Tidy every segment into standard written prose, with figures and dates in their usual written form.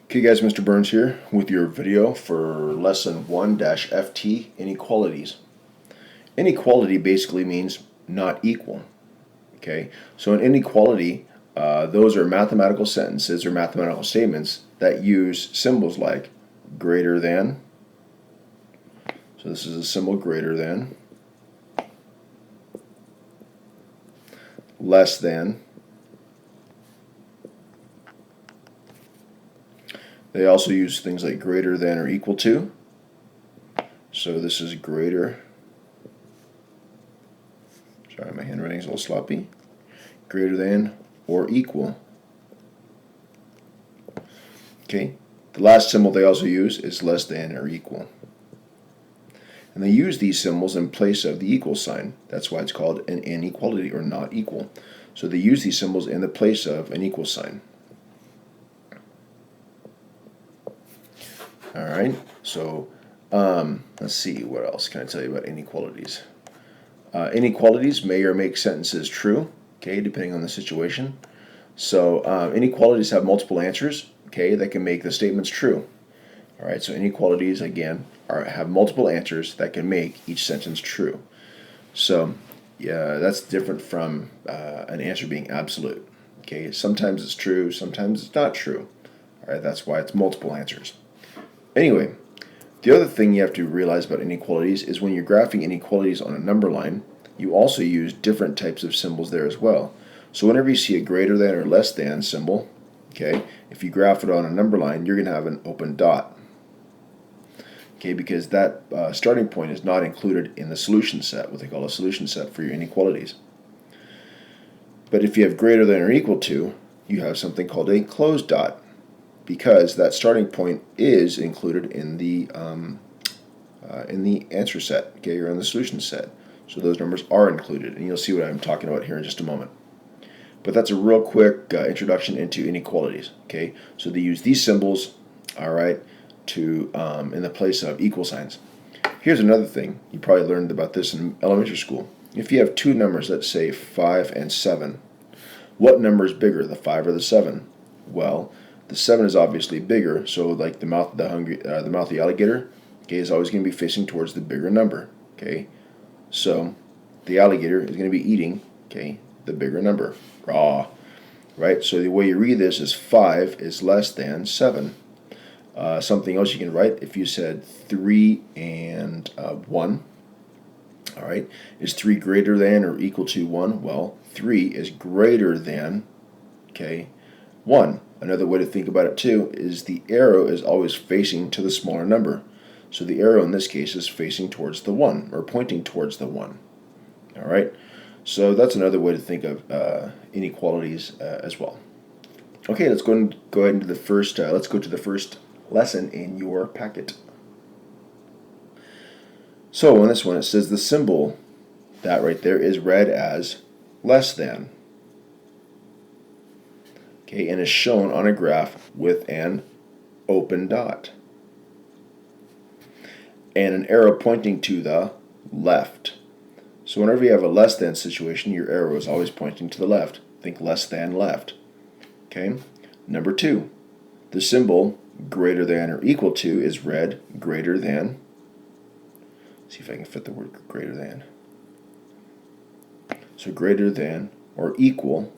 Okay guys, Mr. Burns here with your video for lesson 1-FT, inequalities. Inequality basically means not equal. Okay, so an inequality, those are mathematical sentences or mathematical statements that use symbols like greater than. So this is a symbol greater than, less than. They also use things like greater than or equal to. So this is greater. Sorry, my handwriting's a little sloppy. Greater than or equal. Okay. The last symbol they also use is less than or equal. And they use these symbols in place of the equal sign. That's why it's called an inequality or not equal. So they use these symbols in the place of an equal sign. All right, so let's see, what else can I tell you about inequalities? Inequalities may or make sentences true, okay, depending on the situation. So inequalities have multiple answers, okay, that can make the statements true. All right, so inequalities, again, have multiple answers that can make each sentence true. So yeah, that's different from an answer being absolute. Okay, sometimes it's true, sometimes it's not true. All right, that's why it's multiple answers. Anyway, the other thing you have to realize about inequalities is when you're graphing inequalities on a number line, you also use different types of symbols there as well. So whenever you see a greater than or less than symbol, okay, if you graph it on a number line, you're going to have an open dot. Okay, because that starting point is not included in the solution set, what they call a solution set for your inequalities. But if you have greater than or equal to, you have something called a closed dot, because that starting point is included in the answer set, okay, or in the solution set. So those numbers are included, and you'll see what I'm talking about here in just a moment. But that's a real quick introduction into inequalities. Okay, so they use these symbols, all right, to in the place of equal signs. Here's another thing you probably learned about this in elementary school. If you have two numbers, let's say 5 and 7, what number is bigger, the 5 or the 7? Well, the 7 is obviously bigger, so like the mouth of the alligator, okay, is always going to be facing towards the bigger number. Okay, so the alligator is going to be eating, okay, the bigger number, raw, right? So the way you read this is 5 is less than 7. Something else you can write, if you said 3 and 1, all right, is 3 greater than or equal to 1? Well, 3 is greater than, okay, 1. Another way to think about it too is the arrow is always facing to the smaller number. So the arrow in this case is facing towards the 1, or pointing towards the 1. All right, so that's another way to think of inequalities as well. Okay, let's go ahead into the first. Let's go to the first lesson in your packet. So on this one, it says the symbol, that right there, is read as less than. Okay, and is shown on a graph with an open dot and an arrow pointing to the left. So whenever you have a less than situation, your arrow is always pointing to the left. Think less than left. Okay, number 2, the symbol greater than or equal to is read greater than. See if I can fit the word greater than. So greater than or equal.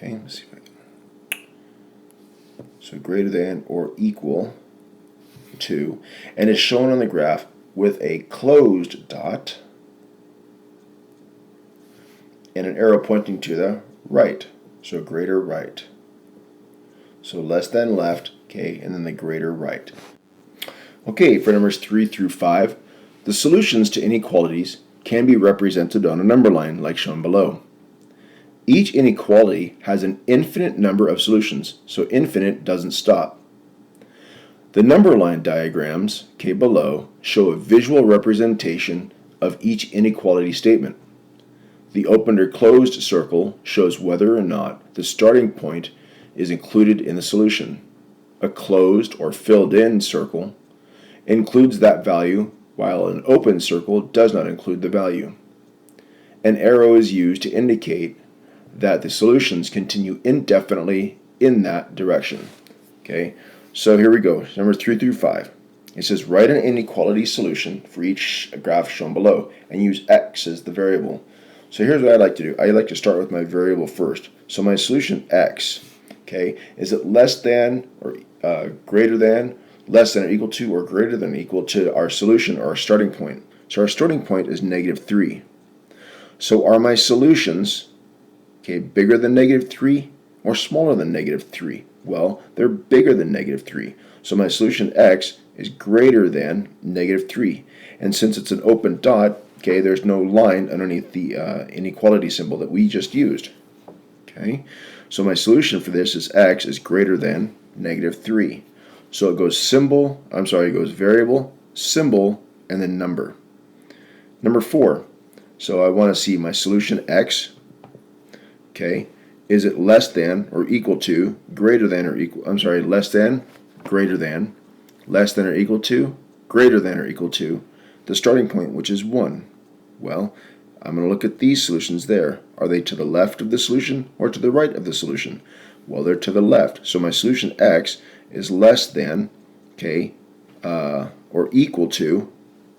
Okay, let's see if I can. So greater than or equal to, and is shown on the graph with a closed dot and an arrow pointing to the right. So greater right. So less than left, okay, and then the greater right. Okay, for numbers 3 through 5, the solutions to inequalities can be represented on a number line like shown below. Each inequality has an infinite number of solutions, so infinite doesn't stop. The number line diagrams, okay, below, show a visual representation of each inequality statement. The opened or closed circle shows whether or not the starting point is included in the solution. A closed or filled in circle includes that value, while an open circle does not include the value. An arrow is used to indicate that the solutions continue indefinitely in that direction. Okay, so here we go, number 3 through 5. It says write an inequality solution for each graph shown below and use x as the variable. So here's what I like to do. I like to start with my variable first. So my solution x, okay, is it less than or greater than, less than or equal to, or greater than or equal to our solution or our starting point? So our starting point is -3. So are my solutions, okay, bigger than -3 or smaller than -3? Well, they're bigger than -3. So my solution x is greater than -3. And since it's an open dot, okay, there's no line underneath the inequality symbol that we just used. Okay, so my solution for this is x is greater than -3. So it goes it goes variable, symbol, and then number. Number 4. So I want to see my solution x, okay, is it less than or equal to, greater than or equal, less than, greater than, less than or equal to, greater than or equal to, the starting point, which is 1. Well, I'm going to look at these solutions there. Are they to the left of the solution or to the right of the solution? Well, they're to the left. So my solution x is less than, okay, or equal to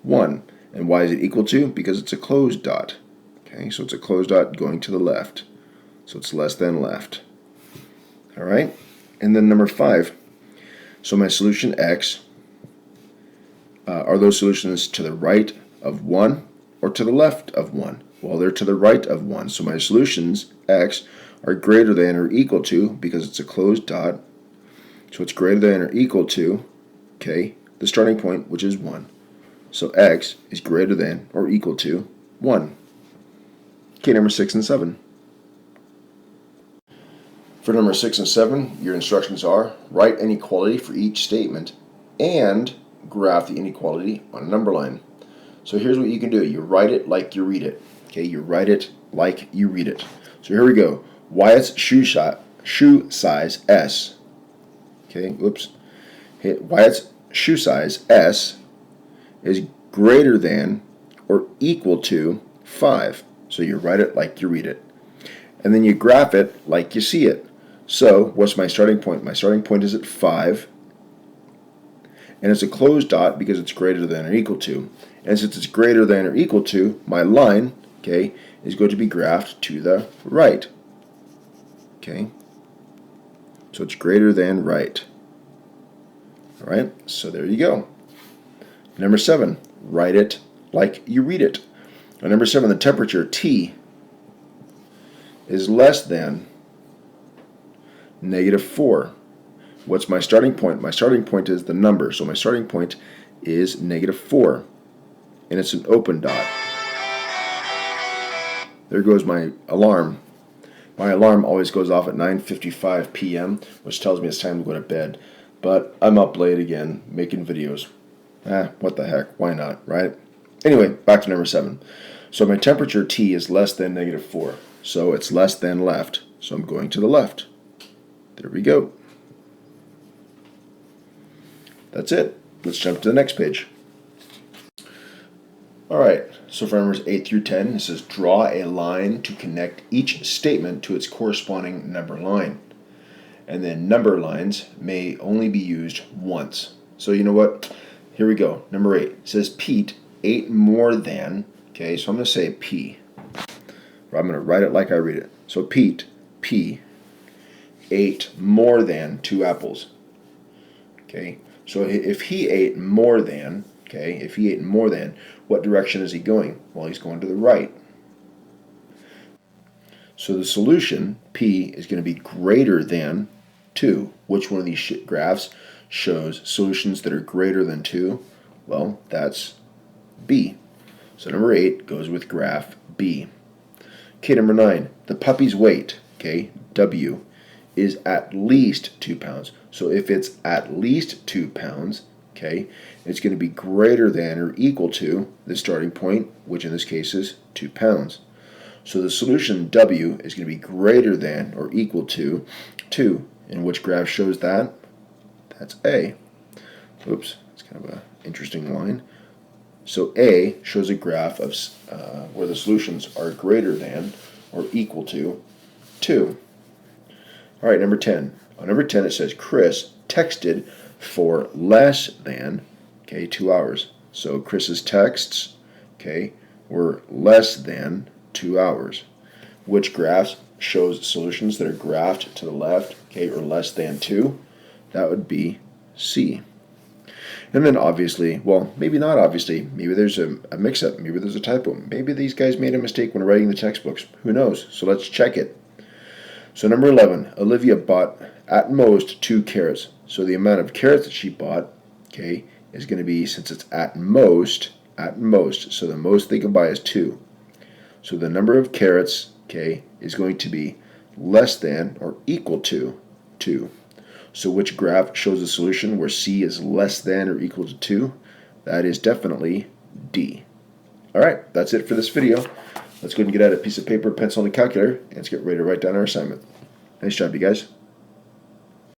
1. And why is it equal to? Because it's a closed dot. Okay, so it's a closed dot going to the left. So it's less than left. All right, and then number 5. So my solution x, are those solutions to the right of 1 or to the left of 1? Well, they're to the right of 1. So my solutions x are greater than or equal to, because it's a closed dot, so it's greater than or equal to, okay, the starting point, which is 1. So x is greater than or equal to 1. Okay, number 6 and 7. For number 6 and 7, your instructions are write an inequality for each statement and graph the inequality on a number line. So here's what you can do. You write it like you read it. Okay, you write it like you read it. So here we go. Wyatt's shoe size S. Okay, whoops. Wyatt's shoe size S is greater than or equal to 5. So you write it like you read it. And then you graph it like you see it. So what's my starting point? My starting point is at 5. And it's a closed dot because it's greater than or equal to. And since it's greater than or equal to, my line, okay, is going to be graphed to the right. Okay? So it's greater than right. All right? So there you go. Number 7, write it like you read it. Now, number 7, the temperature T is less than -4. What's my starting point? My starting point is the number. So my starting point is -4. And it's an open dot. There goes my alarm. My alarm always goes off at 9:55 p.m., which tells me it's time to go to bed. But I'm up late again, making videos. What the heck? Why not, right? Anyway, back to number 7. So my temperature T is less than -4. So it's less than left. So I'm going to the left. There we go. That's it. Let's jump to the next page. Alright, so for numbers 8 through 10, it says draw a line to connect each statement to its corresponding number line. And then number lines may only be used once. So you know what? Here we go. Number 8. It says Pete ate more than, okay, so I'm going to say P. Or I'm going to write it like I read it. So Pete, P, ate more than 2 apples. Okay, so if he ate more than, what direction is he going? Well, he's going to the right. So the solution, P, is going to be greater than 2. Which one of these graphs shows solutions that are greater than 2? Well, that's B. So number 8 goes with graph B. Okay, number 9, the puppy's weight, okay, W, is at least 2 pounds. So if it's at least 2 pounds, okay, it's going to be greater than or equal to the starting point, which in this case is 2 pounds. So the solution W is going to be greater than or equal to 2. And which graph shows that? That's A. Oops, it's kind of an interesting line. So A shows a graph of where the solutions are greater than or equal to 2. All right, number 10. On number 10, it says Chris texted for less than, okay, 2 hours. So Chris's texts, okay, were less than 2 hours. Which graphs shows solutions that are graphed to the left, okay, or less than 2? That would be C. And then obviously, well, maybe not obviously, maybe there's a mix-up, maybe there's a typo, maybe these guys made a mistake when writing the textbooks. Who knows? So let's check it. So number 11, Olivia bought at most 2 carrots. So the amount of carrots that she bought, okay, is going to be, since it's at most, so the most they can buy is 2. So the number of carrots, okay, is going to be less than or equal to 2. So which graph shows a solution where C is less than or equal to 2? That is definitely D. All right, that's it for this video. Let's go ahead and get out a piece of paper, pencil, and a calculator, and let's get ready to write down our assignment. Nice job, you guys.